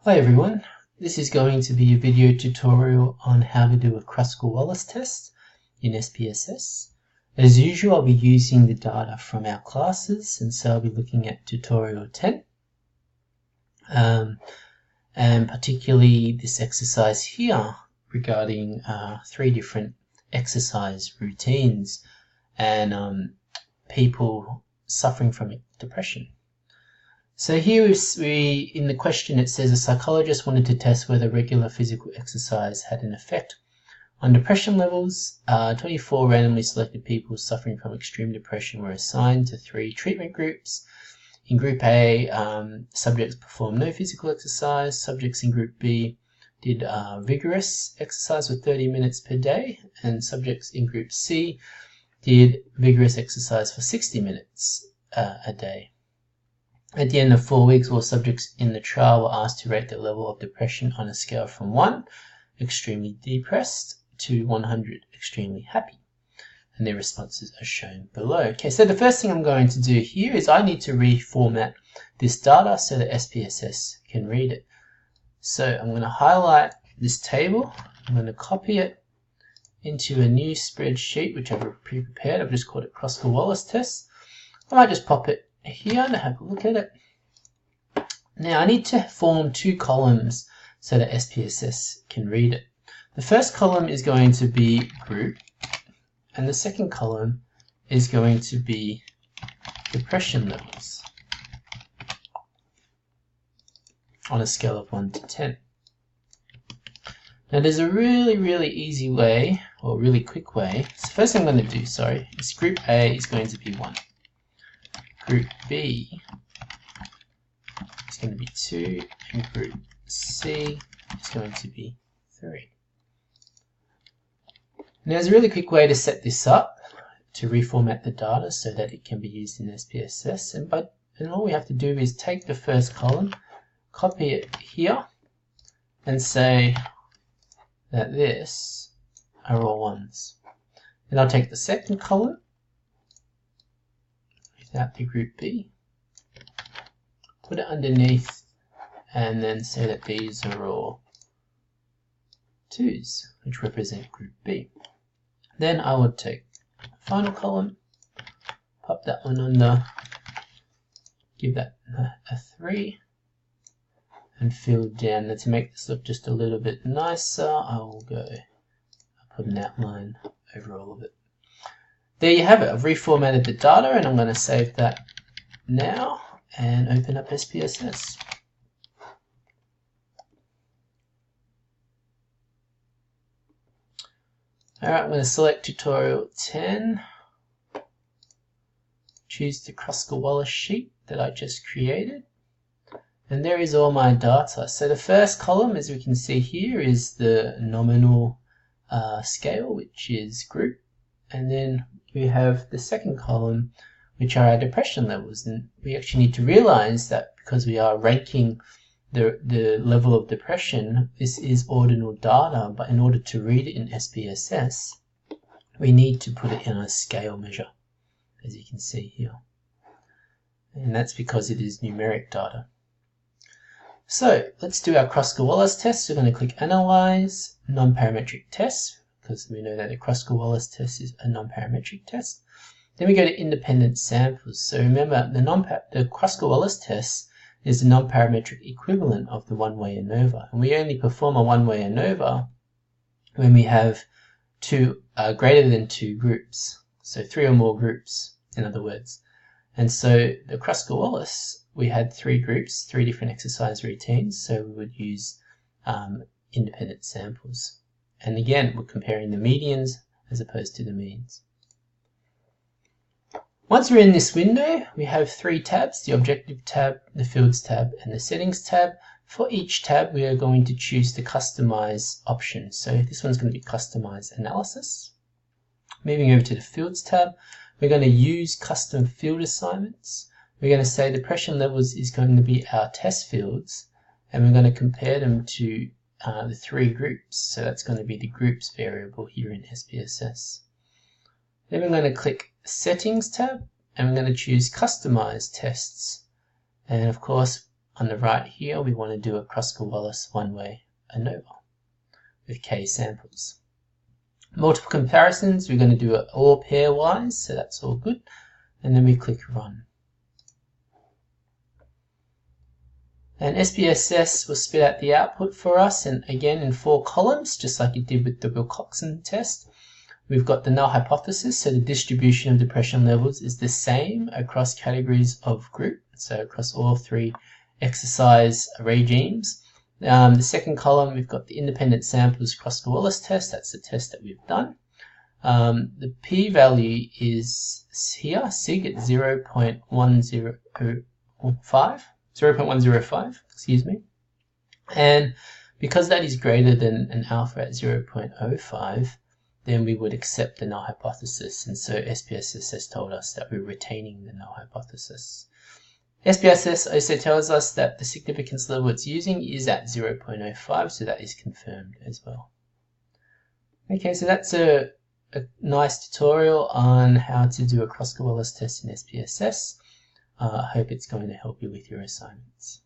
Hi everyone, this is going to be a video tutorial on how to do a Kruskal Wallis test in SPSS. As usual, I'll be using the data from our classes, and so I'll be looking at tutorial 10 and particularly this exercise here regarding 3 different exercise routines and people suffering from depression. So here in the question it says a psychologist wanted to test whether regular physical exercise had an effect on depression levels. 24 randomly selected people suffering from extreme depression were assigned to 3 treatment groups. In Group A, subjects performed no physical exercise. Subjects in Group B did vigorous exercise for 30 minutes per day, and subjects in Group C did vigorous exercise for 60 minutes a day. At the end of 4 weeks, all subjects in the trial were asked to rate their level of depression on a scale from 1, extremely depressed, to 100, extremely happy. And their responses are shown below. Okay, so the first thing I'm going to do here is I need to reformat this data so that SPSS can read it. So I'm going to highlight this table. I'm going to copy it into a new spreadsheet, which I've pre-prepared. I've just called it Kruskal Wallis test. I might just pop it here to have a look at it. Now I need to form 2 columns so that SPSS can read it. The first column is going to be group, and the second column is going to be depression levels on a scale of 1 to 10. Now there's a really easy way, or really quick way. So first thing I'm going to do, is group A is going to be 1. Group B is going to be 2, and Group C is going to be 3. Now there's a really quick way to set this up, to reformat the data so that it can be used in SPSS. And all we have to do is take the first column, copy it here, and say that this are all 1s. Then I'll take the second column, without the Group B, put it underneath, and then say that these are all 2s, which represent Group B. Then I would take the final column, pop that one under, give that a 3, and fill down. Now to make this look just a little bit nicer, I'll put an outline over all of it. There you have it. I've reformatted the data, and I'm going to save that now and open up SPSS. Alright, I'm going to select tutorial 10, choose the Kruskal Wallis sheet that I just created, and there is all my data. So the first column, as we can see here, is the nominal scale, which is group, and then we have the second column, which are our depression levels. And we actually need to realize that because we are ranking the level of depression, this is ordinal data, but in order to read it in SPSS, we need to put it in a scale measure, as you can see here. And that's because it is numeric data. So let's do our Kruskal Wallis test. We're going to click Analyze, Non-Parametric Tests, because we know that the Kruskal Wallis test is a non-parametric test. Then we go to independent samples. So remember, the Kruskal Wallis test is the non-parametric equivalent of the one-way ANOVA. And we only perform a one-way ANOVA when we have greater than 2 groups. So 3 or more groups, in other words. And so the Kruskal Wallis, we had 3 groups, 3 different exercise routines. So we would use independent samples. And again, we're comparing the medians as opposed to the means. Once we're in this window, we have 3 tabs: the Objective tab, the Fields tab, and the Settings tab. For each tab, we are going to choose the Customize option. So this one's going to be Customize Analysis. Moving over to the Fields tab, we're going to use Custom Field Assignments. We're going to say depression levels is going to be our test fields, and we're going to compare them to the 3 groups. So that's going to be the groups variable here in SPSS. Then we're going to click Settings tab, and we're going to choose Customize Tests. And of course, on the right here, we want to do a Kruskal Wallis one-way ANOVA with K samples. Multiple comparisons, we're going to do it all pairwise, so that's all good. And then we click Run. And SPSS will spit out the output for us, and again in 4 columns, just like it did with the Wilcoxon test. We've got the null hypothesis, so the distribution of depression levels is the same across categories of group, so across all 3 exercise regimes. The second column, we've got the independent samples Kruskal Wallis test. That's the test that we've done. The p-value is here, sig at 0.105, excuse me. And because that is greater than an alpha at 0.05, then we would accept the null hypothesis. And so SPSS has told us that we're retaining the null hypothesis. SPSS also tells us that the significance level it's using is at 0.05, so that is confirmed as well. Okay, so that's a nice tutorial on how to do a Kruskal Wallis test in SPSS. I hope it's going to help you with your assignments.